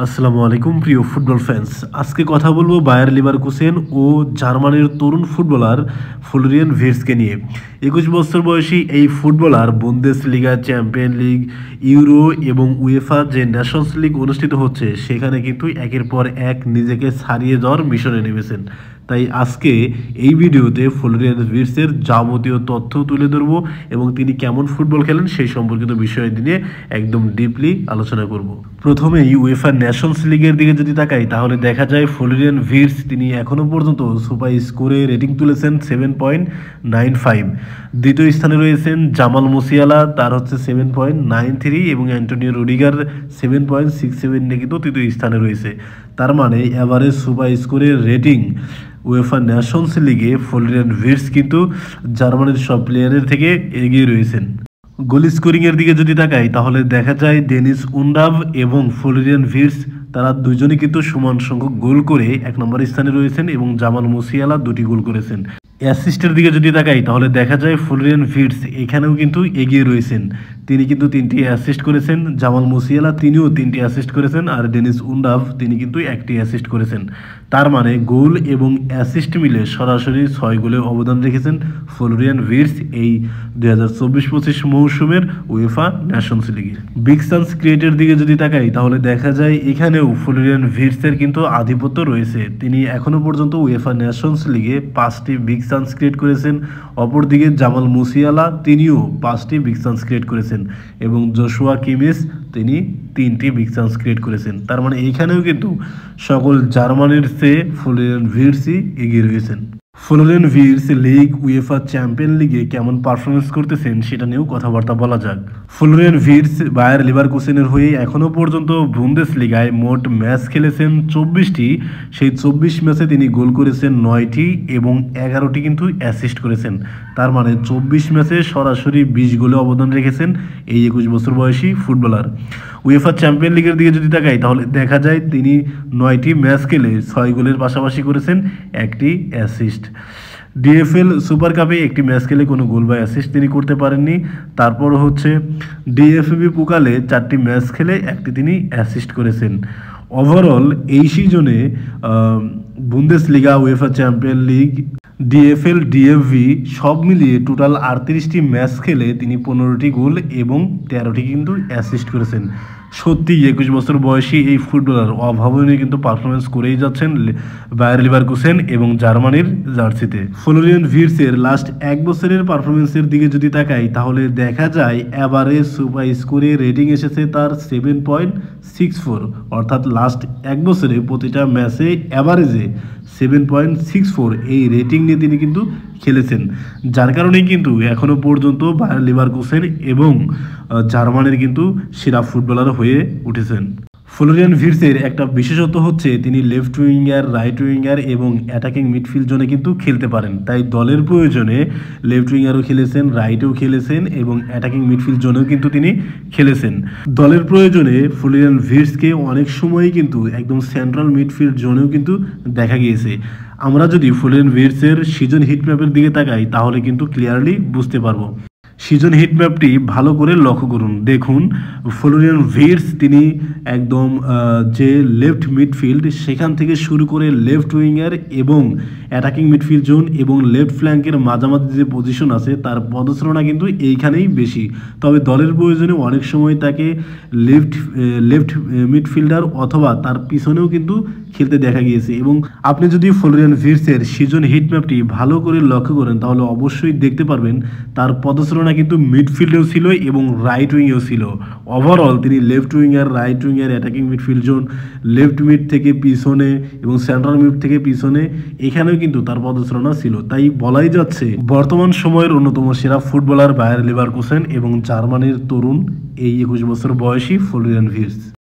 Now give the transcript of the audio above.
আসসালামু আলাইকুম প্রিয় ফুটবল ফ্যান্স। আজকে কথা বলবো বায়ার লিভারকুসেন ও জার্মানির তরুণ ফুটবলার ফ্লোরিয়ান ভির্টজকে নিয়ে। 21 বছর বয়সী এই footballer Bundesliga, champion league, euro এবং উয়েফা যে ন্যাশনস লিগ অনুষ্ঠিত হচ্ছে সেখানে কিন্তু একের পর এক নিজেকে ছাড়িয়ে যাওয়ার মিশনে নেমেছেন। তাই আজকে এই ভিডিওতে ফ্লোরিয়ান ভির্টজের যাবতীয় তথ্য তুলে ধরবো এবং তিনি কেমন ফুটবল খেলেন সেই সম্পর্কিত বিষয় নিয়ে একদম ডিপলি আলোচনা করব। প্রথমেই উয়েফা ন্যাশনস লিগের দিকে যদি তাকাই তাহলে দেখা যায় ফ্লোরিয়ান ভির্টজ তিনি এখনও পর্যন্ত সুপার স্কোরে রেটিং তুলেছেন 7.95। দ্বিতীয় স্থানে রয়েছেন জামাল মুসিয়ালা, তার হচ্ছে 7.93 এবং অ্যান্টোনিও রুডিগার 7.67 নিয়ে কিন্তু তৃতীয় স্থানে রয়েছে। তার মানে এভারেজ সুপার স্কোরের রেটিং উয়েফা ন্যাশনস লিগে ফ্লোরিয়ান ভির্টজ কিন্তু জার্মানির সব প্লেয়ারের থেকে এগিয়ে রয়েছেন। গোল স্কোরিংয়ের দিকে যদি তাকাই তাহলে দেখা যায় ডেনিস উন্ডাভ এবং ফ্লোরিয়ান ভির্টজ তারা দুজনই কিন্তু সমান সংখ্যক গোল করে 1 নম্বর স্থানে রয়েছেন এবং জামাল মুসিয়ালা 2টি গোল করেছেন। অ্যাসিস্টের দিকে যদি তাকাই তাহলে দেখা যায় ফ্লোরিয়ান ভির্টজ এখানেও কিন্তু এগিয়ে রয়েছেন। তিনি কিন্তু 3টি অ্যাসিস্ট করেছেন, জামাল মুসিয়ালা তিনিও 3টি অ্যাসিস্ট করেছেন, আর ডেনিস উন্ডাভ তিনি কিন্তু 1টি অ্যাসিস্ট করেছেন। তার মানে গোল এবং অ্যাসিস্ট মিলে সরাসরি 6 গোলে অবদান রেখেছেন ফ্লোরিয়ান ভির্টজ এই 2024-25 মৌসুমের উয়েফা ন্যাশনস লিগে। বিগ চান্স ক্রিয়েটের দিকে যদি তাকাই তাহলে দেখা যায় এখানেও ফ্লোরিয়ান ভির্টজের কিন্তু আধিপত্য রয়েছে। তিনি এখনো পর্যন্ত উয়েফা ন্যাশনস লিগে 5টি বিগ চান্স ক্রিয়েট করেছেন। অপরদিকে জামাল মুসিয়ালা তিনিও 5টি বিগ চান্স ক্রিয়েট করেছেন এবং জোশুয়া কিমিচ তিনি 3টি বিগ চান্স ক্রিয়েট করেছেন। তার মানে এইখানেও কিন্তু সকল জার্মানির চেয়ে ফ্লোরিয়ান ভির্টজই এগিয়ে রয়েছেন। Florian Wirtz league, UEFA champion লিগে কেমন পারফরমেন্স করতেছেন সেটা নিয়েও কথাবার্তা বলা যাক। ফ্লোরিয়ান ভির্টজ বায়ার লিভারকুসেনের হয়ে এখনও পর্যন্ত বুন্দেসলিগায় মোট ম্যাচ খেলেছেন 24টি। সেই 24 ম্যাচে তিনি গোল করেছেন 9টি এবং 11টি কিন্তু অ্যাসিস্ট করেছেন। তার মানে 24 ম্যাচে সরাসরি 20 গোলে অবদান রেখেছেন এই 21 বছর বয়সী ফুটবলার। উয়েফা চ্যাম্পিয়ন লিগের দিকে যদি তাকাই তাহলে দেখা যায় তিনি 9টি ম্যাচ খেলে 6 গোলের পাশাপাশি করেছেন 1টি অ্যাসিস্ট। ডিএফএল সুপার কাপে একটি ম্যাচ খেলে কোনো গোল বা অ্যাসিস্ট তিনি করতে পারেননি। তারপর হচ্ছে ডিএফবি পোকালে 4টি ম্যাচ খেলে 1টি তিনি অ্যাসিস্ট করেছেন। ওভারঅল এই সিজনে Bundesliga, UEFA champion league, DFL, DFV সব মিলিয়ে টোটাল 38টি ম্যাচ খেলে তিনি 15টি গোল এবং 13টি কিন্তু অ্যাসিস্ট করেছেন। সত্যি 21 বছর বয়সী এই ফুটবলার অভাবনীয় কিন্তু পারফরমেন্স করেই যাচ্ছেন বায়ার লিভারকুসেন এবং জার্মানির জার্সিতে। ফ্লোরিয়ান ভির্টজের লাস্ট 1 বছরের পারফরমেন্সের দিকে যদি তাকাই তাহলে দেখা যায় এভারেজ সুপার স্কোরে রেটিং এসেছে তার 7.64, অর্থাৎ লাস্ট 1 বছরে প্রতিটা ম্যাচে এভারেজে 7.64 এই রেটিং নিয়ে তিনি কিন্তু খেলেছেন। যার কারণেই কিন্তু এখনও পর্যন্ত বায়ার লিভারকুসেন এবং জার্মানির কিন্তু সেরা ফুটবলার হয়ে উঠেছেন। ফ্লোরিয়ান ভির্টজের একটা বিশেষত্ব হচ্ছে তিনি লেফট উইঙ্গার, রাইট উইঙ্গার এবং অ্যাটাকিং মিডফিল্ড জোনে কিন্তু খেলতে পারেন। তাই দলের প্রয়োজনে লেফট উইঙ্গারও খেলেছেন, রাইটেও খেলেছেন এবং অ্যাটাকিং মিডফিল্ড জোনেও কিন্তু তিনি খেলেছেন। দলের প্রয়োজনে ফ্লোরিয়ান ভির্টজকে অনেক সময়ই কিন্তু একদম সেন্ট্রাল মিডফিল্ড জোনেও কিন্তু দেখা গিয়েছে। আমরা যদি ফ্লোরিয়ান ভির্টজের সিজন হিটম্যাপের দিকে তাকাই তাহলে কিন্তু ক্লিয়ারলি বুঝতে পারবো। সিজন হিটম্যাপটি ভালো করে লক্ষ্য করুন, দেখুন ফ্লোরিয়ান ভির্টজ তিনি একদম যে লেফট মিডফিল্ড সেখান থেকে শুরু করে লেফট উইঙ্গার এবং অ্যাটাকিং মিডফিল্ড জোন এবং লেফট ফ্ল্যাঙ্কের মাঝামাঝি যে পজিশন আছে তার পদচারণা কিন্তু এইখানেই বেশি। তবে দলের প্রয়োজনে অনেক সময় তাকে লেফট মিডফিল্ডার অথবা তার পিছনেও কিন্তু খেলতে দেখা গিয়েছে। এবং আপনি যদি ফ্লোরিয়ান ভির্টজের সিজন হিটম্যাপটি ভালো করে লক্ষ্য করেন তাহলে অবশ্যই দেখতে পারবেন তার পদচারণা কিন্তু মিডফিল্ডেও ছিল এবং রাইট উইংয়েও ছিল। ওভারঅল তিনি left winger, right winger, attacking midfield zone, left mid থেকে পিছনে এবং সেন্ট্রাল মিড থেকে পিছনে এখানেও কিন্তু তার পদচারণা ছিল। তাই বলাই যাচ্ছে বর্তমান সময়ের অন্যতম সেরা ফুটবলার বায়ার লিভারকুসেন এবং জার্মানির তরুণ এই 21 বছর বয়সী ফ্লোরিয়ান ভির্টজ।